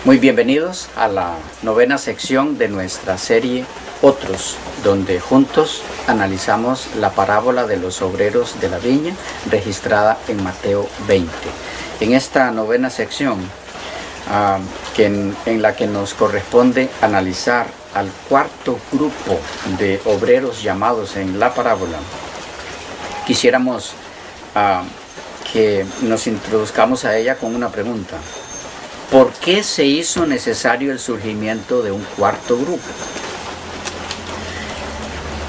Muy bienvenidos a la novena sección de nuestra serie Otros, donde juntos analizamos la parábola de los obreros de la viña registrada en Mateo 20. En esta novena sección, en la que nos corresponde analizar al cuarto grupo de obreros llamados en la parábola, quisiéramos que nos introduzcamos a ella con una pregunta. ¿Por qué se hizo necesario el surgimiento de un cuarto grupo?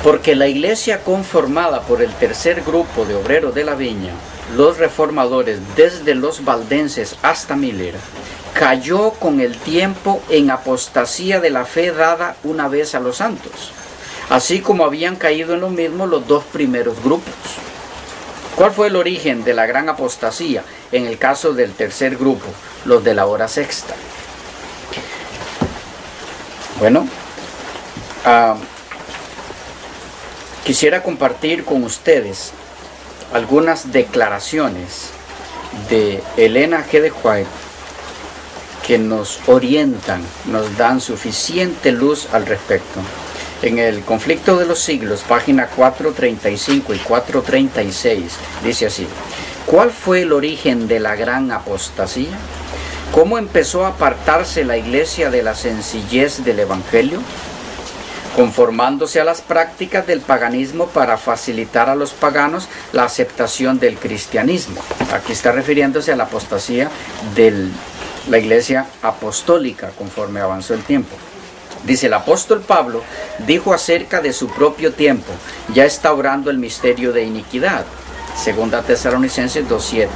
Porque la iglesia conformada por el tercer grupo de obreros de la viña, los reformadores desde los valdenses hasta Miller, cayó con el tiempo en apostasía de la fe dada una vez a los santos, así como habían caído en lo mismo los dos primeros grupos. ¿Cuál fue el origen de la gran apostasía en el caso del tercer grupo, los de la hora sexta? Bueno, quisiera compartir con ustedes algunas declaraciones de Elena G. de White que nos orientan, nos dan suficiente luz al respecto. En el Conflicto de los Siglos, página 435 y 436, dice así: ¿cuál fue el origen de la gran apostasía? ¿Cómo empezó a apartarse la iglesia de la sencillez del evangelio? Conformándose a las prácticas del paganismo para facilitar a los paganos la aceptación del cristianismo. Aquí está refiriéndose a la apostasía de la iglesia apostólica conforme avanzó el tiempo. Dice: el apóstol Pablo dijo acerca de su propio tiempo: ya está obrando el misterio de iniquidad. Segunda Tesalonicenses 2:7.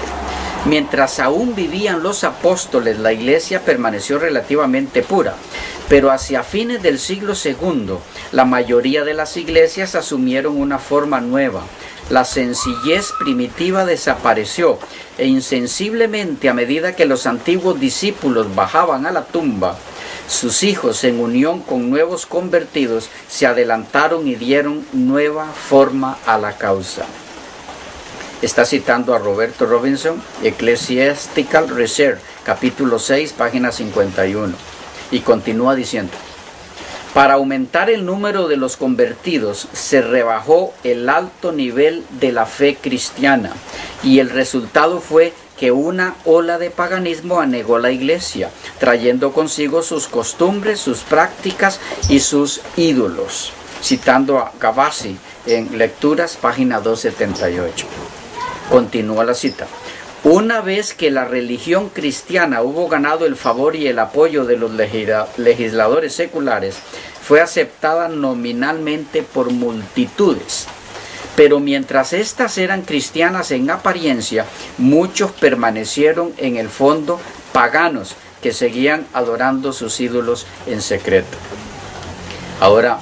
Mientras aún vivían los apóstoles, la iglesia permaneció relativamente pura, pero hacia fines del siglo II, la mayoría de las iglesias asumieron una forma nueva. La sencillez primitiva desapareció e insensiblemente, a medida que los antiguos discípulos bajaban a la tumba, sus hijos, en unión con nuevos convertidos, se adelantaron y dieron nueva forma a la causa. Está citando a Roberto Robinson, Ecclesiastical Research, capítulo 6, página 51. Y continúa diciendo: para aumentar el número de los convertidos, se rebajó el alto nivel de la fe cristiana, y el resultado fue que una ola de paganismo anegó la iglesia, trayendo consigo sus costumbres, sus prácticas y sus ídolos. Citando a Gavassi en Lecturas, página 278. Continúa la cita: una vez que la religión cristiana hubo ganado el favor y el apoyo de los legisladores seculares, fue aceptada nominalmente por multitudes. Pero mientras éstas eran cristianas en apariencia, muchos permanecieron en el fondo paganos que seguían adorando sus ídolos en secreto. Ahora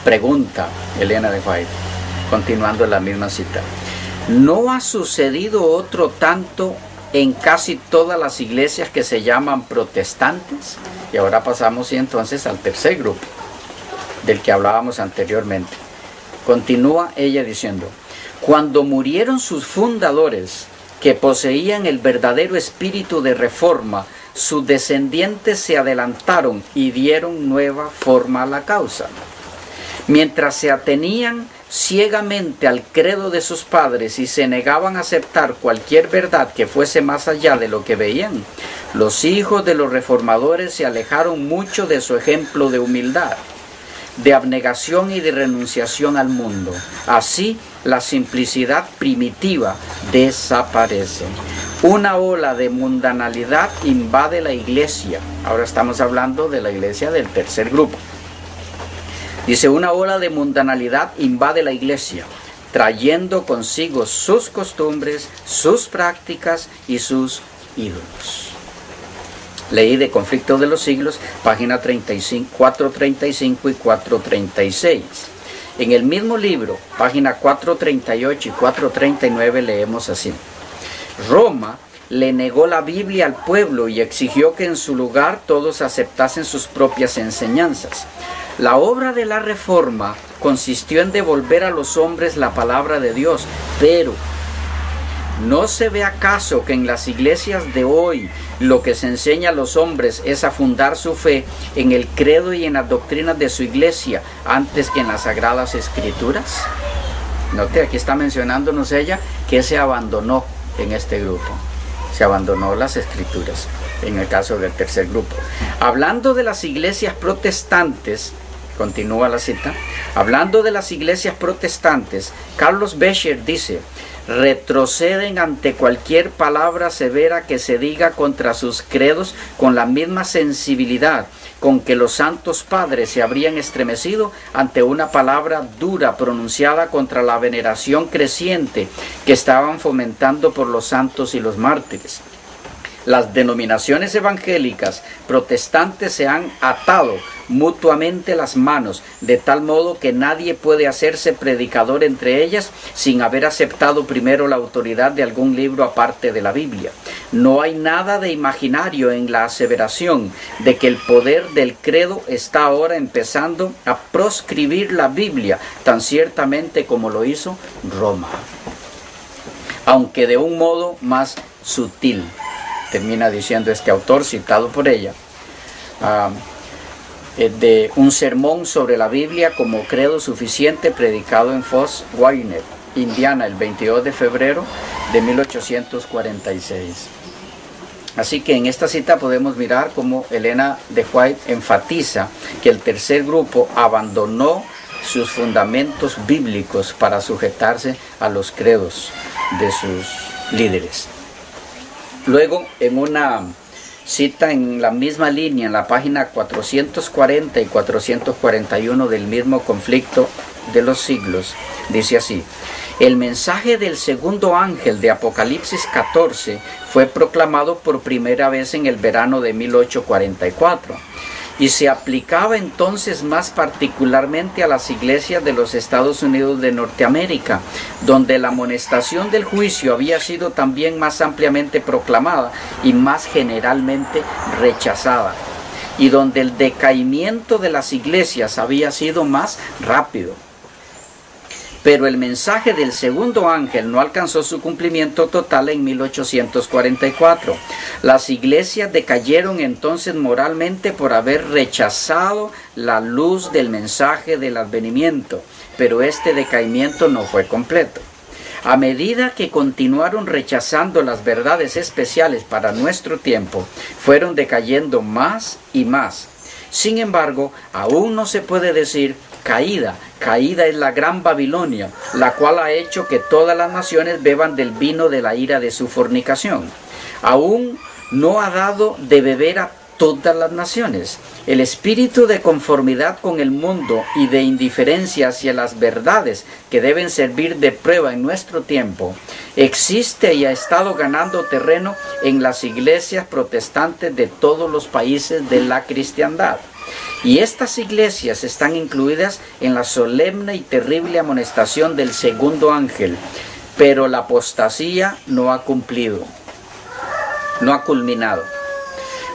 pregunta Elena de White, continuando la misma cita: ¿no ha sucedido otro tanto en casi todas las iglesias que se llaman protestantes? Y ahora pasamos entonces al tercer grupo del que hablábamos anteriormente. Continúa ella diciendo: cuando murieron sus fundadores, que poseían el verdadero espíritu de reforma, sus descendientes se adelantaron y dieron nueva forma a la causa. Mientras se atenían ciegamente al credo de sus padres y se negaban a aceptar cualquier verdad que fuese más allá de lo que veían, los hijos de los reformadores se alejaron mucho de su ejemplo de humildad, de abnegación y de renunciación al mundo. Así, la simplicidad primitiva desaparece. Una ola de mundanalidad invade la iglesia. Ahora estamos hablando de la iglesia del tercer grupo. Dice: una ola de mundanalidad invade la iglesia, trayendo consigo sus costumbres, sus prácticas y sus ídolos. Leí de Conflicto de los Siglos, página 435 y 436. En el mismo libro, página 438 y 439, leemos así: Roma le negó la Biblia al pueblo y exigió que en su lugar todos aceptasen sus propias enseñanzas. La obra de la reforma consistió en devolver a los hombres la palabra de Dios, pero ¿No se ve acaso que en las iglesias de hoy lo que se enseña a los hombres es a fundar su fe en el credo y en las doctrinas de su iglesia antes que en las sagradas escrituras? Note, aquí está mencionándonos ella que se abandonó en este grupo. Se abandonó las escrituras, en el caso del tercer grupo. Hablando de las iglesias protestantes, continúa la cita, hablando de las iglesias protestantes, Carlos Becher dice: retroceden ante cualquier palabra severa que se diga contra sus credos con la misma sensibilidad con que los santos padres se habrían estremecido ante una palabra dura pronunciada contra la veneración creciente que estaban fomentando por los santos y los mártires. Las denominaciones evangélicas protestantes se han atado mutuamente las manos, de tal modo que nadie puede hacerse predicador entre ellas sin haber aceptado primero la autoridad de algún libro aparte de la Biblia. No hay nada de imaginario en la aseveración de que el poder del credo está ahora empezando a proscribir la Biblia, tan ciertamente como lo hizo Roma, aunque de un modo más sutil. Termina diciendo este autor, citado por ella, de un sermón sobre la Biblia como credo suficiente, predicado en Fort Wayne, Indiana, el 22 de febrero de 1846. Así que en esta cita podemos mirar cómo Elena de White enfatiza que el tercer grupo abandonó sus fundamentos bíblicos para sujetarse a los credos de sus líderes. Luego, en una cita en la misma línea, en la página 440 y 441 del mismo Conflicto de los Siglos, dice así: el mensaje del segundo ángel de Apocalipsis 14 fue proclamado por primera vez en el verano de 1844 y se aplicaba entonces más particularmente a las iglesias de los Estados Unidos de Norteamérica, donde la amonestación del juicio había sido también más ampliamente proclamada y más generalmente rechazada, y donde el decaimiento de las iglesias había sido más rápido. Pero el mensaje del segundo ángel no alcanzó su cumplimiento total en 1844. Las iglesias decayeron entonces moralmente por haber rechazado la luz del mensaje del advenimiento, pero este decaimiento no fue completo. A medida que continuaron rechazando las verdades especiales para nuestro tiempo, fueron decayendo más y más. Sin embargo, aún no se puede decir caída. Caída es la gran Babilonia, la cual ha hecho que todas las naciones beban del vino de la ira de su fornicación. Aún no ha dado de beber a todas las naciones. El espíritu de conformidad con el mundo y de indiferencia hacia las verdades que deben servir de prueba en nuestro tiempo existe y ha estado ganando terreno en las iglesias protestantes de todos los países de la cristiandad. Y estas iglesias están incluidas en la solemne y terrible amonestación del segundo ángel, pero la apostasía no ha culminado.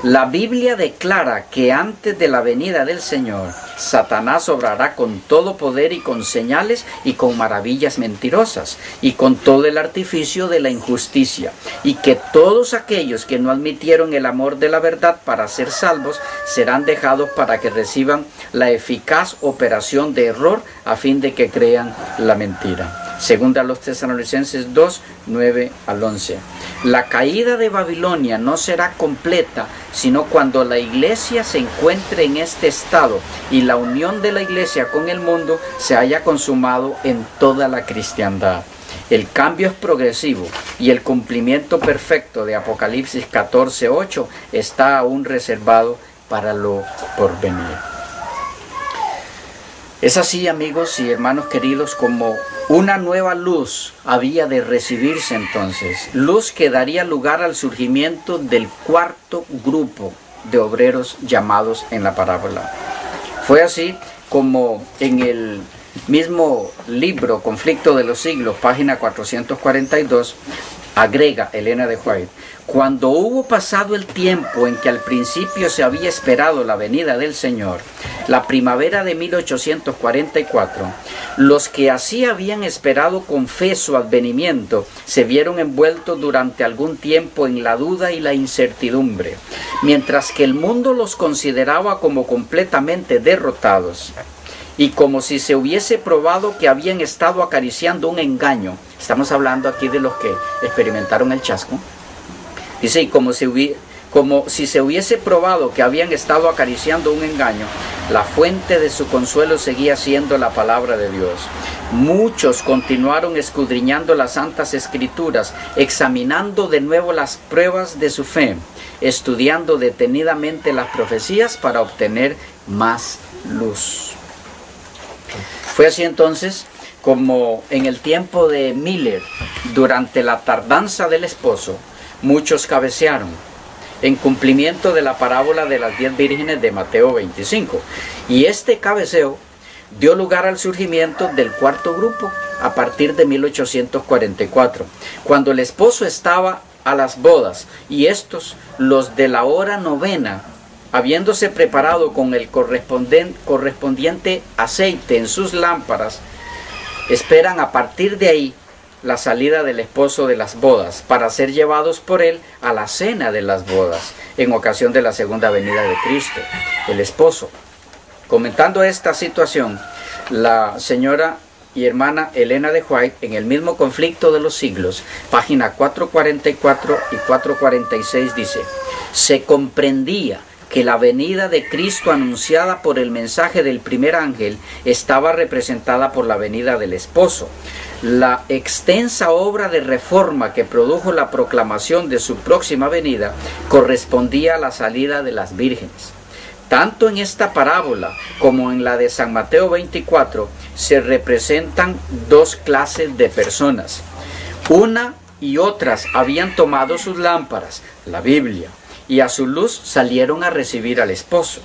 La Biblia declara que antes de la venida del Señor, Satanás obrará con todo poder y con señales y con maravillas mentirosas y con todo el artificio de la injusticia, y que todos aquellos que no admitieron el amor de la verdad para ser salvos serán dejados para que reciban la eficaz operación de error a fin de que crean la mentira. Segunda a los Tesalonicenses 2, 9 al 11. La caída de Babilonia no será completa sino cuando la iglesia se encuentre en este estado y la unión de la iglesia con el mundo se haya consumado en toda la cristiandad. El cambio es progresivo y el cumplimiento perfecto de Apocalipsis 14, 8 está aún reservado para lo porvenir. Es así, amigos y hermanos queridos, como una nueva luz había de recibirse entonces, luz que daría lugar al surgimiento del cuarto grupo de obreros llamados en la parábola. Fue así como en el mismo libro Conflicto de los Siglos, página 442, Agrega Elena de White: cuando hubo pasado el tiempo en que al principio se había esperado la venida del Señor, la primavera de 1844, los que así habían esperado con fe su advenimiento se vieron envueltos durante algún tiempo en la duda y la incertidumbre, mientras que el mundo los consideraba como completamente derrotados y como si se hubiese probado que habían estado acariciando un engaño. Estamos hablando aquí de los que experimentaron el chasco. Dice, y como si se hubiese probado que habían estado acariciando un engaño, la fuente de su consuelo seguía siendo la palabra de Dios. Muchos continuaron escudriñando las Santas Escrituras, examinando de nuevo las pruebas de su fe, estudiando detenidamente las profecías para obtener más luz. Fue así entonces como en el tiempo de Miller, durante la tardanza del esposo, muchos cabecearon en cumplimiento de la parábola de las 10 vírgenes de Mateo 25. Y este cabeceo dio lugar al surgimiento del cuarto grupo a partir de 1844, cuando el esposo estaba a las bodas y estos, los de la hora novena, habiéndose preparado con el correspondiente aceite en sus lámparas, esperan a partir de ahí la salida del esposo de las bodas, para ser llevados por él a la cena de las bodas, en ocasión de la segunda venida de Cristo, el esposo. Comentando esta situación, la señora y hermana Elena de White, en el mismo Conflicto de los Siglos, página 444 y 446, dice: se comprendía que la venida de Cristo anunciada por el mensaje del primer ángel estaba representada por la venida del esposo. La extensa obra de reforma que produjo la proclamación de su próxima venida correspondía a la salida de las vírgenes. Tanto en esta parábola como en la de San Mateo 24 se representan dos clases de personas. Una y otras habían tomado sus lámparas, la Biblia, y a su luz salieron a recibir al esposo.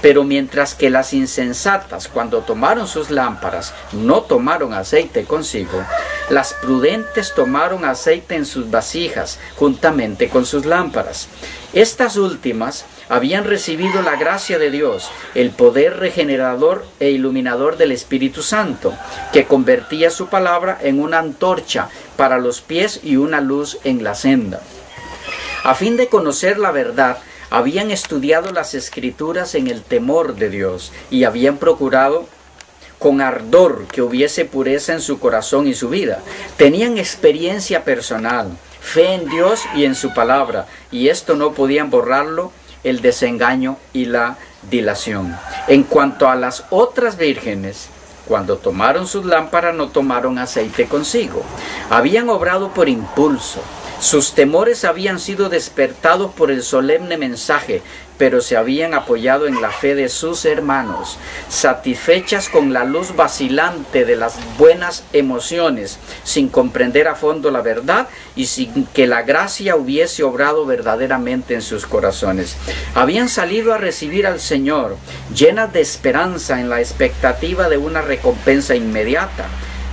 Pero mientras que las insensatas, cuando tomaron sus lámparas, no tomaron aceite consigo, las prudentes tomaron aceite en sus vasijas, juntamente con sus lámparas. Estas últimas habían recibido la gracia de Dios, el poder regenerador e iluminador del Espíritu Santo, que convertía su palabra en una antorcha para los pies y una luz en la senda. A fin de conocer la verdad, habían estudiado las Escrituras en el temor de Dios y habían procurado con ardor que hubiese pureza en su corazón y su vida. Tenían experiencia personal, fe en Dios y en su palabra, y esto no podían borrarlo el desengaño y la dilación. En cuanto a las otras vírgenes, cuando tomaron sus lámparas no tomaron aceite consigo. Habían obrado por impulso. Sus temores habían sido despertados por el solemne mensaje, pero se habían apoyado en la fe de sus hermanos, satisfechas con la luz vacilante de las buenas emociones, sin comprender a fondo la verdad y sin que la gracia hubiese obrado verdaderamente en sus corazones. Habían salido a recibir al Señor, llenas de esperanza en la expectativa de una recompensa inmediata,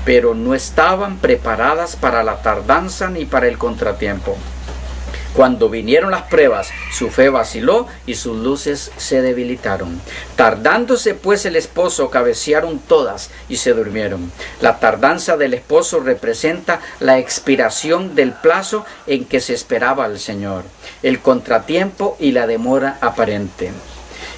pero no estaban preparadas para la tardanza ni para el contratiempo. Cuando vinieron las pruebas, su fe vaciló y sus luces se debilitaron. Tardándose pues el esposo, cabecearon todas y se durmieron. La tardanza del esposo representa la expiración del plazo en que se esperaba al Señor, el contratiempo y la demora aparente.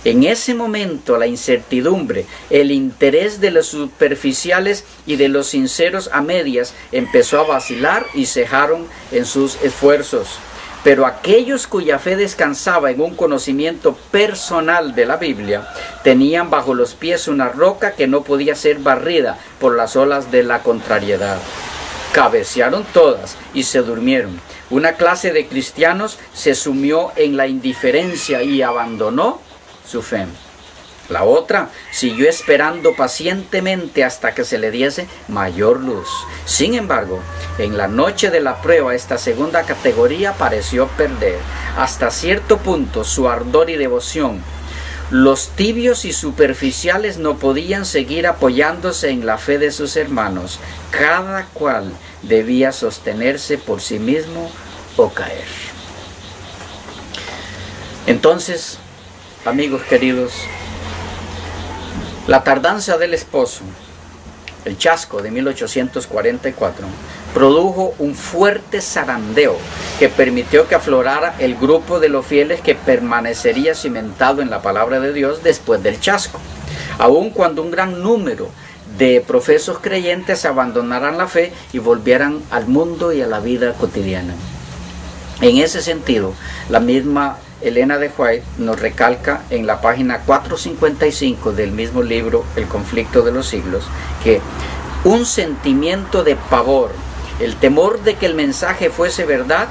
En ese momento la incertidumbre, el interés de los superficiales y de los sinceros a medias empezó a vacilar y cejaron en sus esfuerzos. Pero aquellos cuya fe descansaba en un conocimiento personal de la Biblia, tenían bajo los pies una roca que no podía ser barrida por las olas de la contrariedad. Cabecearon todas y se durmieron. Una clase de cristianos se sumió en la indiferencia y abandonó su fe. La otra siguió esperando pacientemente hasta que se le diese mayor luz. Sin embargo, en la noche de la prueba, esta segunda categoría pareció perder hasta cierto punto su ardor y devoción. Los tibios y superficiales no podían seguir apoyándose en la fe de sus hermanos. Cada cual debía sostenerse por sí mismo o caer. Entonces, amigos queridos, la tardanza del esposo, el chasco de 1844, produjo un fuerte zarandeo que permitió que aflorara el grupo de los fieles que permanecería cimentado en la palabra de Dios después del chasco, aun cuando un gran número de profesos creyentes abandonaran la fe y volvieran al mundo y a la vida cotidiana. En ese sentido, la misma Elena de White nos recalca en la página 455 del mismo libro, El conflicto de los siglos, que un sentimiento de pavor, el temor de que el mensaje fuese verdad,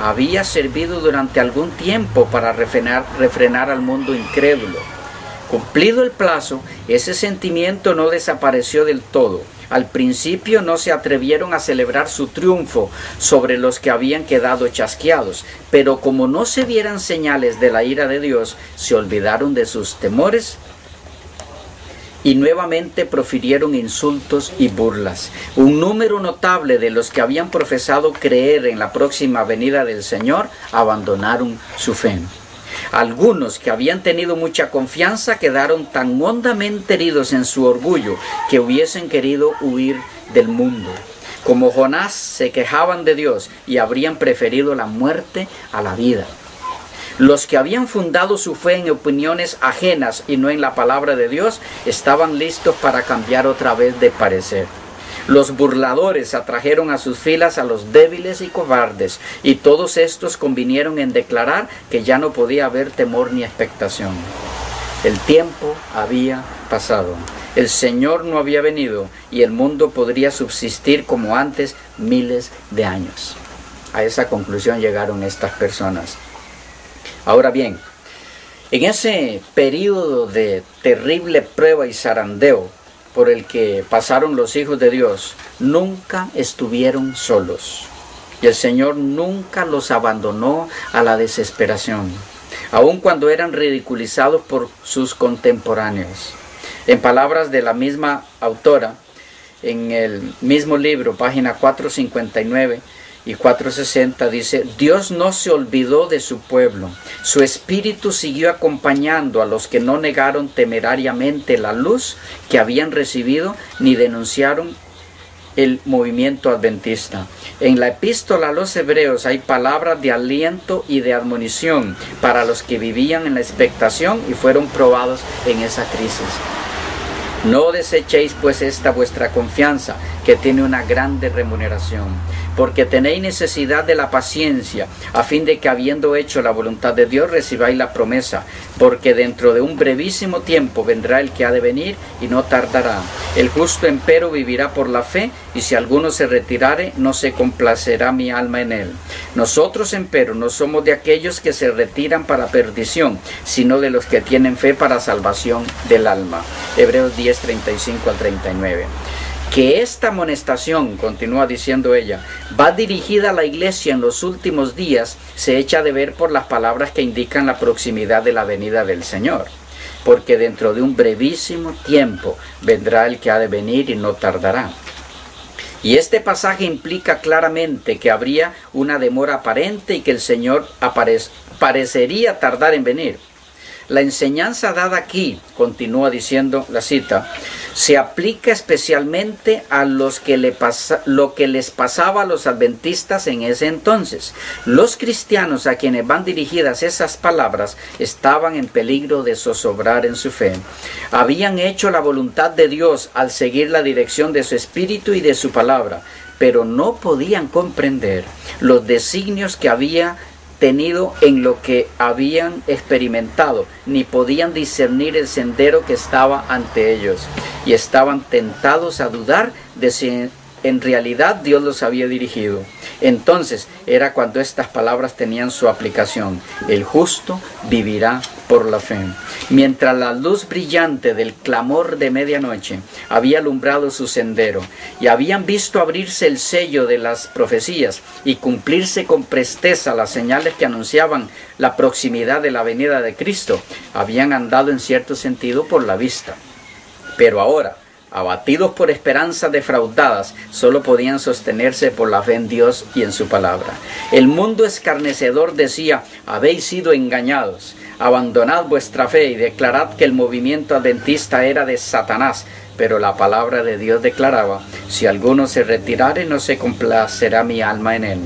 había servido durante algún tiempo para refrenar al mundo incrédulo. Cumplido el plazo, ese sentimiento no desapareció del todo. Al principio no se atrevieron a celebrar su triunfo sobre los que habían quedado chasqueados, pero como no se vieran señales de la ira de Dios, se olvidaron de sus temores y nuevamente profirieron insultos y burlas. Un número notable de los que habían profesado creer en la próxima venida del Señor abandonaron su fe. Algunos que habían tenido mucha confianza quedaron tan hondamente heridos en su orgullo que hubiesen querido huir del mundo. Como Jonás, se quejaban de Dios y habrían preferido la muerte a la vida. Los que habían fundado su fe en opiniones ajenas y no en la palabra de Dios estaban listos para cambiar otra vez de parecer. Los burladores atrajeron a sus filas a los débiles y cobardes, y todos estos convinieron en declarar que ya no podía haber temor ni expectación. El tiempo había pasado, el Señor no había venido, y el mundo podría subsistir como antes miles de años. A esa conclusión llegaron estas personas. Ahora bien, en ese periodo de terrible prueba y zarandeo por el que pasaron los hijos de Dios, nunca estuvieron solos. Y el Señor nunca los abandonó a la desesperación, aun cuando eran ridiculizados por sus contemporáneos. En palabras de la misma autora, en el mismo libro, página 459 y 460, dice: Dios no se olvidó de su pueblo. Su espíritu siguió acompañando a los que no negaron temerariamente la luz que habían recibido ni denunciaron el movimiento adventista. En la epístola a los hebreos hay palabras de aliento y de admonición para los que vivían en la expectación y fueron probados en esa crisis. No desechéis pues esta vuestra confianza, que tiene una grande remuneración, porque tenéis necesidad de la paciencia, a fin de que, habiendo hecho la voluntad de Dios, recibáis la promesa, porque dentro de un brevísimo tiempo vendrá el que ha de venir y no tardará. El justo empero vivirá por la fe, y si alguno se retirare, no se complacerá mi alma en él. Nosotros empero no somos de aquellos que se retiran para perdición, sino de los que tienen fe para salvación del alma. Hebreos 10, 35 al 39. Que esta amonestación, continúa diciendo ella, va dirigida a la iglesia en los últimos días, se echa de ver por las palabras que indican la proximidad de la venida del Señor. Porque dentro de un brevísimo tiempo vendrá el que ha de venir y no tardará. Y este pasaje implica claramente que habría una demora aparente y que el Señor parecería tardar en venir. La enseñanza dada aquí, continúa diciendo la cita, se aplica especialmente a lo que les pasaba a los adventistas en ese entonces. Los cristianos a quienes van dirigidas esas palabras estaban en peligro de zozobrar en su fe. Habían hecho la voluntad de Dios al seguir la dirección de su espíritu y de su palabra, pero no podían comprender los designios que había tenido en lo que habían experimentado, ni podían discernir el sendero que estaba ante ellos, y estaban tentados a dudar de si en realidad Dios los había dirigido. Entonces era cuando estas palabras tenían su aplicación: el justo vivirá por la fe. Mientras la luz brillante del clamor de medianoche había alumbrado su sendero y habían visto abrirse el sello de las profecías y cumplirse con presteza las señales que anunciaban la proximidad de la venida de Cristo, habían andado en cierto sentido por la vista. Pero ahora, abatidos por esperanzas defraudadas, solo podían sostenerse por la fe en Dios y en su palabra. El mundo escarnecedor decía: habéis sido engañados, abandonad vuestra fe y declarad que el movimiento adventista era de Satanás. Pero la palabra de Dios declaraba: si alguno se retirare, no se complacerá mi alma en él.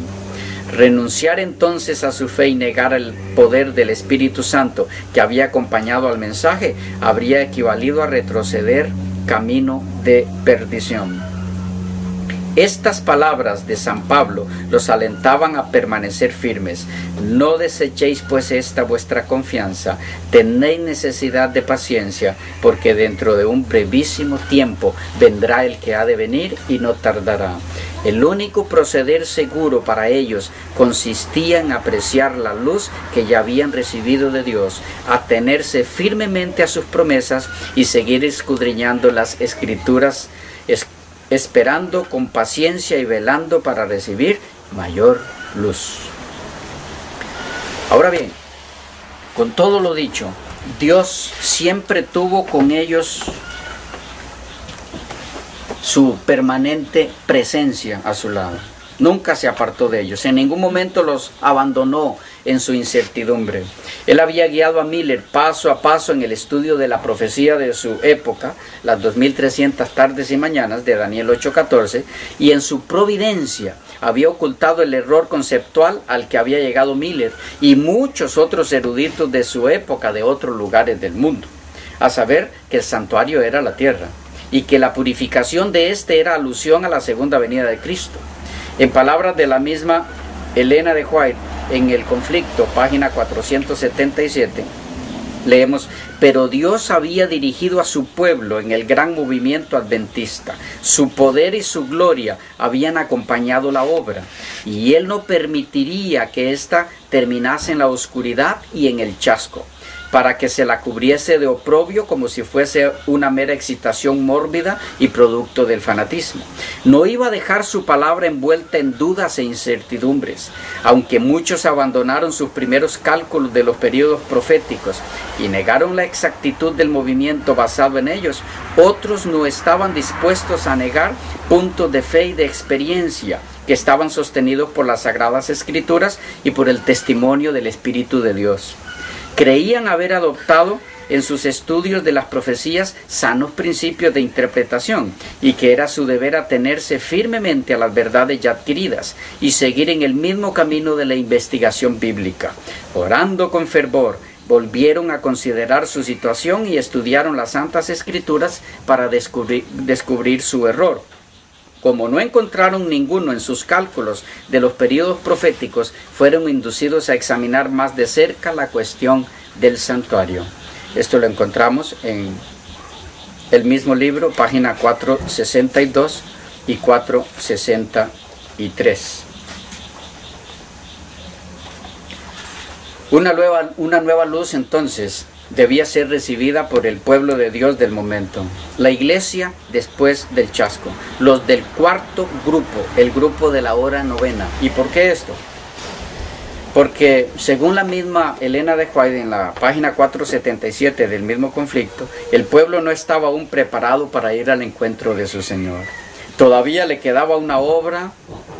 Renunciar entonces a su fe y negar el poder del Espíritu Santo que había acompañado al mensaje habría equivalido a retroceder camino de perdición. Estas palabras de San Pablo los alentaban a permanecer firmes. No desechéis pues esta vuestra confianza, tenéis necesidad de paciencia, porque dentro de un brevísimo tiempo vendrá el que ha de venir y no tardará. El único proceder seguro para ellos consistía en apreciar la luz que ya habían recibido de Dios, atenerse firmemente a sus promesas y seguir escudriñando las Escrituras, esperando con paciencia y velando para recibir mayor luz. Ahora bien, con todo lo dicho, Dios siempre tuvo con ellos su permanente presencia a su lado. Nunca se apartó de ellos, en ningún momento los abandonó en su incertidumbre. Él había guiado a Miller paso a paso en el estudio de la profecía de su época, las 2300 tardes y mañanas de Daniel 8:14, y en su providencia había ocultado el error conceptual al que había llegado Miller y muchos otros eruditos de su época de otros lugares del mundo, a saber que el santuario era la tierra y que la purificación de éste era alusión a la segunda venida de Cristo. En palabras de la misma Elena de White, en El Conflicto, página 477, leemos: pero Dios había dirigido a su pueblo en el gran movimiento adventista. Su poder y su gloria habían acompañado la obra, y Él no permitiría que ésta terminase en la oscuridad y en el chasco, para que se la cubriese de oprobio como si fuese una mera excitación mórbida y producto del fanatismo. No iba a dejar su palabra envuelta en dudas e incertidumbres. Aunque muchos abandonaron sus primeros cálculos de los periodos proféticos y negaron la exactitud del movimiento basado en ellos, otros no estaban dispuestos a negar puntos de fe y de experiencia que estaban sostenidos por las Sagradas Escrituras y por el testimonio del Espíritu de Dios. Creían haber adoptado en sus estudios de las profecías sanos principios de interpretación y que era su deber atenerse firmemente a las verdades ya adquiridas y seguir en el mismo camino de la investigación bíblica. Orando con fervor, volvieron a considerar su situación y estudiaron las Santas Escrituras para descubrir su error. Como no encontraron ninguno en sus cálculos de los periodos proféticos, fueron inducidos a examinar más de cerca la cuestión del santuario. Esto lo encontramos en el mismo libro, página 462 y 463. Una nueva luz entonces debía ser recibida por el pueblo de Dios del momento. La iglesia después del chasco. Los del cuarto grupo, el grupo de la hora novena. ¿Y por qué esto? Porque según la misma Elena de White, en la página 477 del mismo Conflicto, el pueblo no estaba aún preparado para ir al encuentro de su Señor. Todavía le quedaba una obra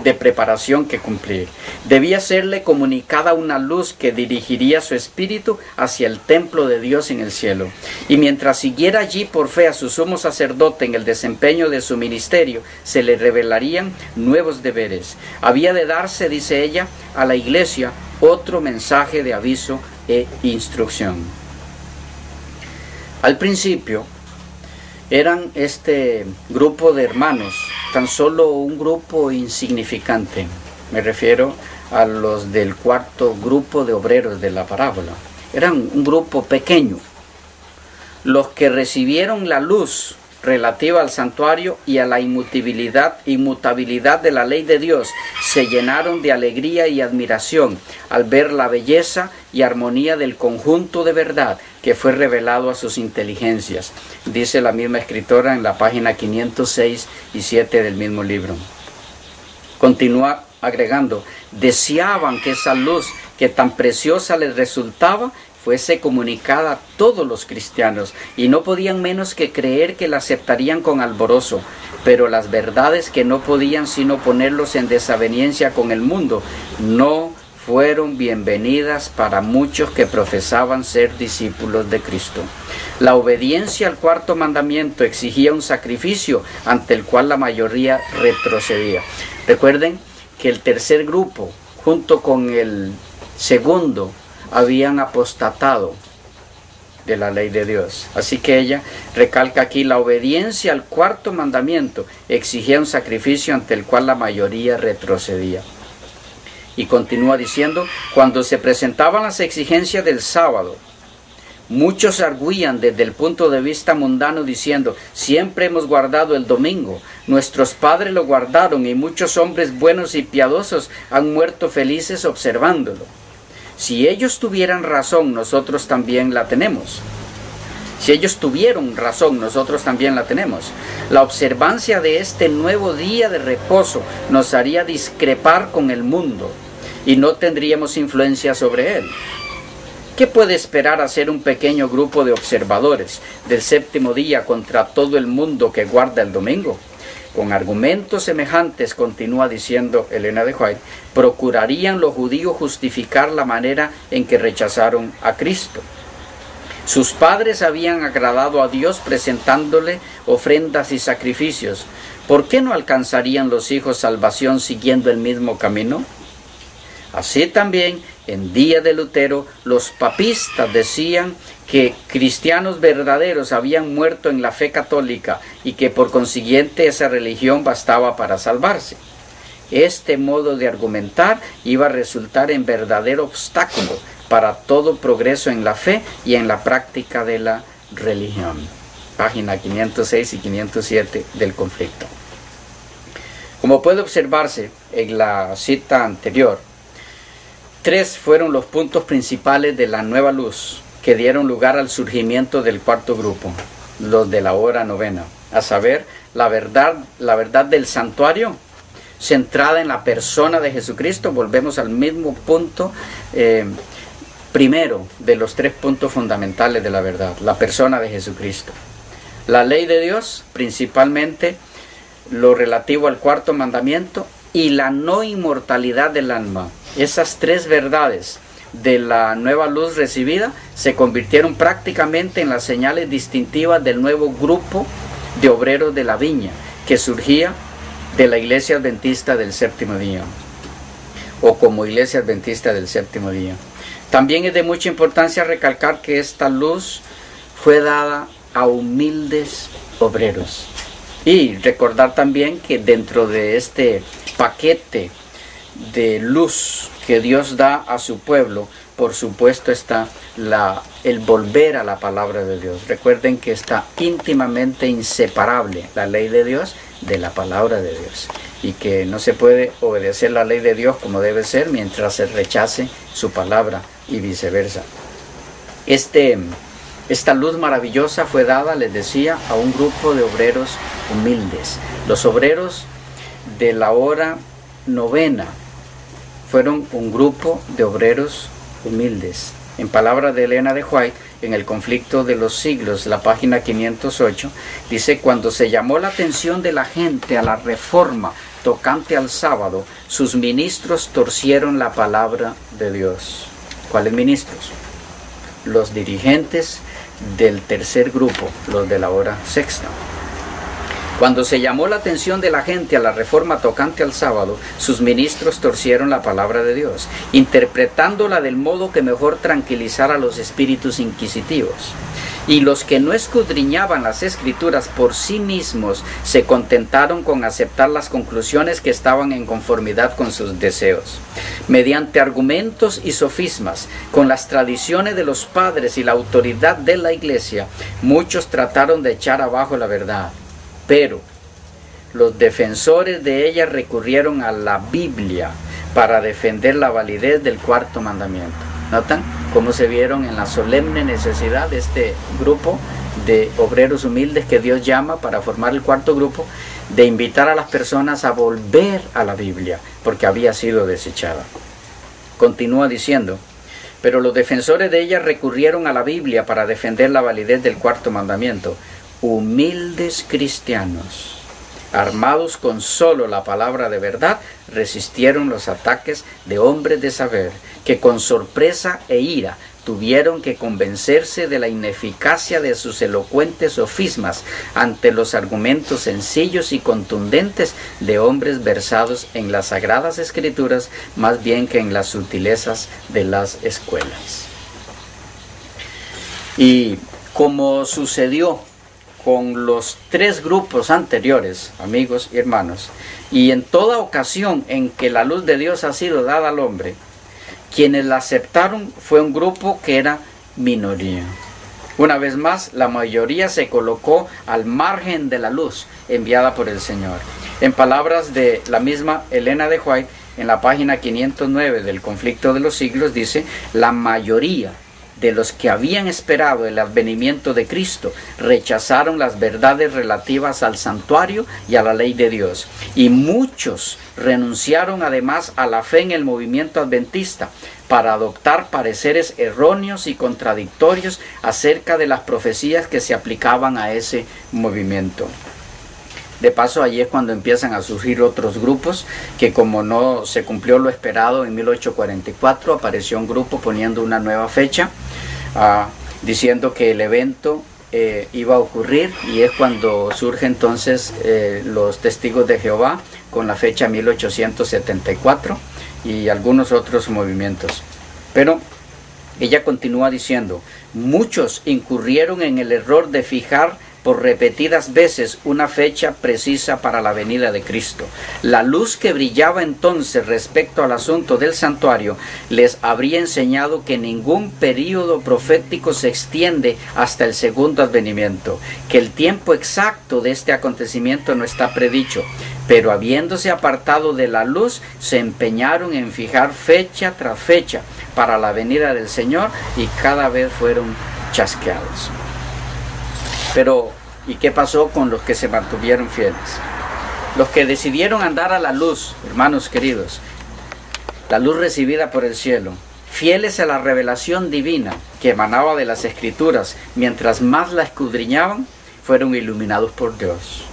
de preparación que cumplir. Debía serle comunicada una luz que dirigiría su espíritu hacia el templo de Dios en el cielo. Y mientras siguiera allí por fe a su sumo sacerdote en el desempeño de su ministerio, se le revelarían nuevos deberes. Había de darse, dice ella, a la iglesia otro mensaje de aviso e instrucción. Al principio, eran este grupo de hermanos, tan solo un grupo insignificante. Me refiero a los del cuarto grupo de obreros de la parábola. Eran un grupo pequeño. Los que recibieron la luz relativa al santuario y a la inmutabilidad de la ley de Dios se llenaron de alegría y admiración al ver la belleza y armonía del conjunto de verdad que fue revelado a sus inteligencias, dice la misma escritora en la página 506 y 7 del mismo libro. Continúa agregando, deseaban que esa luz que tan preciosa les resultaba fuese comunicada a todos los cristianos, y no podían menos que creer que la aceptarían con alborozo, pero las verdades que no podían sino ponerlos en desaveniencia con el mundo, no fueron bienvenidas para muchos que profesaban ser discípulos de Cristo. La obediencia al cuarto mandamiento exigía un sacrificio ante el cual la mayoría retrocedía. Recuerden que el tercer grupo, junto con el segundo, habían apostatado de la ley de Dios. Así que ella recalca aquí, la obediencia al cuarto mandamiento exigía un sacrificio ante el cual la mayoría retrocedía. Y continúa diciendo, cuando se presentaban las exigencias del sábado, muchos arguían desde el punto de vista mundano diciendo, siempre hemos guardado el domingo, nuestros padres lo guardaron y muchos hombres buenos y piadosos han muerto felices observándolo. Si ellos tuvieran razón, nosotros también la tenemos. Si ellos tuvieron razón, nosotros también la tenemos. La observancia de este nuevo día de reposo nos haría discrepar con el mundo y no tendríamos influencia sobre él. ¿Qué puede esperar hacer un pequeño grupo de observadores del séptimo día contra todo el mundo que guarda el domingo? Con argumentos semejantes, continúa diciendo Elena de White, procurarían los judíos justificar la manera en que rechazaron a Cristo. Sus padres habían agradado a Dios presentándole ofrendas y sacrificios. ¿Por qué no alcanzarían los hijos salvación siguiendo el mismo camino? Así también, en día de Lutero, los papistas decían que cristianos verdaderos habían muerto en la fe católica y que por consiguiente esa religión bastaba para salvarse. Este modo de argumentar iba a resultar en verdadero obstáculo para todo progreso en la fe y en la práctica de la religión. Página 506 y 507 del conflicto. Como puede observarse en la cita anterior, 3 fueron los puntos principales de la nueva luz que dieron lugar al surgimiento del cuarto grupo, los de la hora novena, a saber, la verdad del santuario, centrada en la persona de Jesucristo. Volvemos al mismo punto primero de los 3 puntos fundamentales de la verdad, la persona de Jesucristo. La ley de Dios, principalmente lo relativo al cuarto mandamiento, y la no inmortalidad del alma. Esas 3 verdades de la nueva luz recibida se convirtieron prácticamente en las señales distintivas del nuevo grupo de obreros de la viña que surgía de la Iglesia Adventista del Séptimo Día, o como Iglesia Adventista del Séptimo Día. También es de mucha importancia recalcar que esta luz fue dada a humildes obreros. Y recordar también que dentro de este paquete de luz que Dios da a su pueblo, por supuesto está el volver a la palabra de Dios. Recuerden que está íntimamente inseparable la ley de Dios de la palabra de Dios, y que no se puede obedecer la ley de Dios como debe ser mientras se rechace su palabra, y viceversa. Esta luz maravillosa fue dada, les decía, a un grupo de obreros humildes. Los obreros de la hora novena fueron un grupo de obreros humildes. En palabras de Elena de White, en El conflicto de los siglos, la página 508, dice, cuando se llamó la atención de la gente a la reforma tocante al sábado, sus ministros torcieron la palabra de Dios. ¿Cuáles ministros? Los dirigentes del tercer grupo, los de la hora sexta. Cuando se llamó la atención de la gente a la reforma tocante al sábado, sus ministros torcieron la palabra de Dios, interpretándola del modo que mejor tranquilizara a los espíritus inquisitivos. Y los que no escudriñaban las Escrituras por sí mismos se contentaron con aceptar las conclusiones que estaban en conformidad con sus deseos. Mediante argumentos y sofismas, con las tradiciones de los padres y la autoridad de la Iglesia, muchos trataron de echar abajo la verdad. Pero los defensores de ella recurrieron a la Biblia para defender la validez del cuarto mandamiento. ¿Notan cómo se vieron en la solemne necesidad de este grupo de obreros humildes que Dios llama para formar el cuarto grupo, de invitar a las personas a volver a la Biblia, porque había sido desechada? Continúa diciendo: pero los defensores de ella recurrieron a la Biblia para defender la validez del cuarto mandamiento. Humildes cristianos, armados con solo la palabra de verdad, resistieron los ataques de hombres de saber, que con sorpresa e ira tuvieron que convencerse de la ineficacia de sus elocuentes sofismas ante los argumentos sencillos y contundentes de hombres versados en las Sagradas Escrituras más bien que en las sutilezas de las escuelas. Y como sucedió con los tres grupos anteriores, amigos y hermanos, y en toda ocasión en que la luz de Dios ha sido dada al hombre, quienes la aceptaron fue un grupo que era minoría. Una vez más, la mayoría se colocó al margen de la luz enviada por el Señor. En palabras de la misma Elena de White, en la página 509 del Conflicto de los Siglos, dice: la mayoría de los que habían esperado el advenimiento de Cristo rechazaron las verdades relativas al santuario y a la ley de Dios, y muchos renunciaron además a la fe en el movimiento adventista para adoptar pareceres erróneos y contradictorios acerca de las profecías que se aplicaban a ese movimiento. De paso, allí es cuando empiezan a surgir otros grupos que, como no se cumplió lo esperado en 1844, apareció un grupo poniendo una nueva fecha, diciendo que el evento iba a ocurrir, y es cuando surge entonces los Testigos de Jehová con la fecha 1874 y algunos otros movimientos. Pero ella continúa diciendo: muchos incurrieron en el error de fijar por repetidas veces una fecha precisa para la venida de Cristo. La luz que brillaba entonces respecto al asunto del santuario les habría enseñado que ningún período profético se extiende hasta el segundo advenimiento, que el tiempo exacto de este acontecimiento no está predicho, pero habiéndose apartado de la luz, se empeñaron en fijar fecha tras fecha para la venida del Señor, y cada vez fueron chasqueados. Pero, ¿y qué pasó con los que se mantuvieron fieles? Los que decidieron andar a la luz, hermanos queridos, la luz recibida por el cielo, fieles a la revelación divina que emanaba de las Escrituras, mientras más la escudriñaban, fueron iluminados por Dios.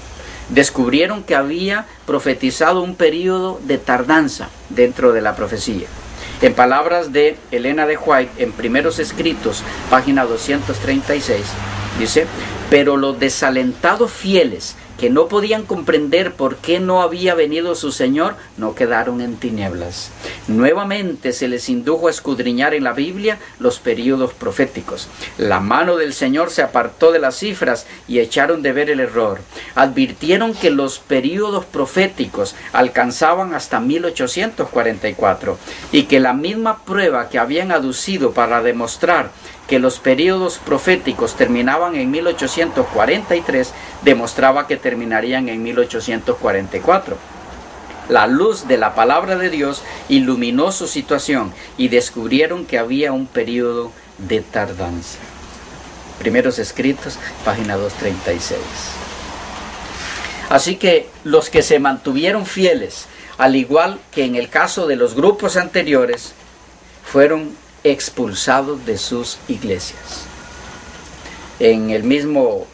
Descubrieron que había profetizado un periodo de tardanza dentro de la profecía. En palabras de Elena de White, en Primeros Escritos, página 236, dice: pero los desalentados fieles, que no podían comprender por qué no había venido su Señor, no quedaron en tinieblas. Nuevamente se les indujo a escudriñar en la Biblia los períodos proféticos. La mano del Señor se apartó de las cifras y echaron de ver el error. Advirtieron que los períodos proféticos alcanzaban hasta 1844 y que la misma prueba que habían aducido para demostrar que los períodos proféticos terminaban en 1843, demostraba que terminarían en 1844. La luz de la palabra de Dios iluminó su situación y descubrieron que había un periodo de tardanza. Primeros Escritos, página 236. Así que los que se mantuvieron fieles, al igual que en el caso de los grupos anteriores, fueron expulsados de sus iglesias. En el mismo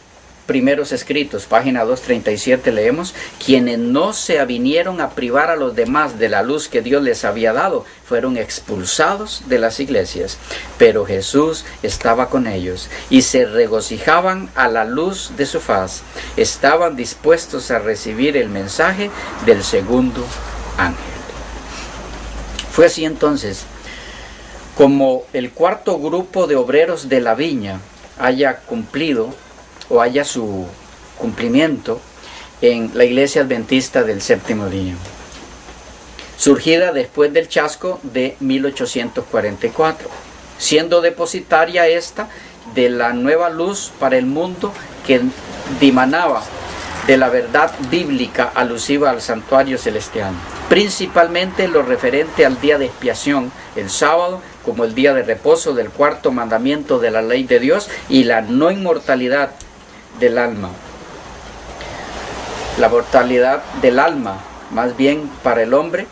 primeros escritos, página 237, leemos: quienes no se avinieron a privar a los demás de la luz que Dios les había dado, fueron expulsados de las iglesias. Pero Jesús estaba con ellos y se regocijaban a la luz de su faz. Estaban dispuestos a recibir el mensaje del segundo ángel. Fue así entonces como el cuarto grupo de obreros de la viña haya cumplido o haya su cumplimiento en la Iglesia Adventista del Séptimo Día, surgida después del chasco de 1844, siendo depositaria esta de la nueva luz para el mundo que dimanaba de la verdad bíblica alusiva al santuario celestial, principalmente lo referente al día de expiación, el sábado, como el día de reposo del cuarto mandamiento de la ley de Dios, y la no inmortalidad del alma. La mortalidad del alma, más bien para el hombre,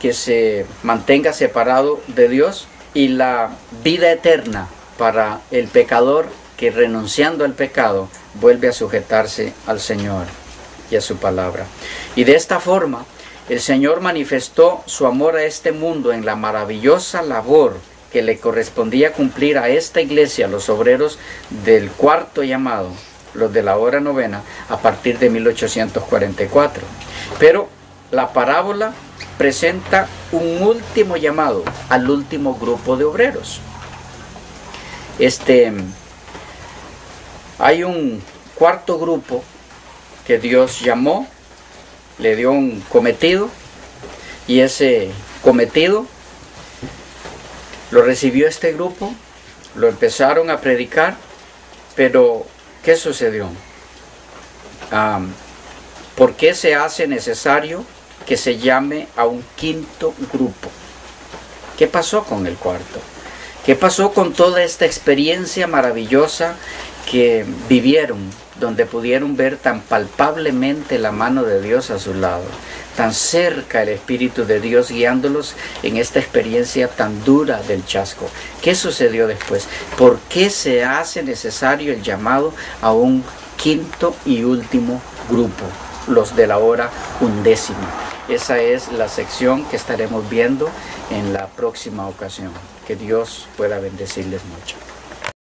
que se mantenga separado de Dios, y la vida eterna para el pecador que, renunciando al pecado, vuelve a sujetarse al Señor y a su palabra. Y de esta forma el Señor manifestó su amor a este mundo en la maravillosa labor que le correspondía cumplir a esta iglesia, los obreros del cuarto llamado, los de la hora novena, a partir de 1844. Pero la parábola presenta un último llamado al último grupo de obreros. Hay un cuarto grupo que Dios llamó, le dio un cometido, y ese cometido lo recibió este grupo, lo empezaron a predicar, pero ¿qué sucedió? ¿Por qué se hace necesario que se llame a un quinto grupo? ¿Qué pasó con el cuarto? ¿Qué pasó con toda esta experiencia maravillosa que vivieron, donde pudieron ver tan palpablemente la mano de Dios a su lado, tan cerca el Espíritu de Dios guiándolos en esta experiencia tan dura del chasco? ¿Qué sucedió después? ¿Por qué se hace necesario el llamado a un quinto y último grupo, los de la hora undécima? Esa es la sección que estaremos viendo en la próxima ocasión. Que Dios pueda bendecirles mucho.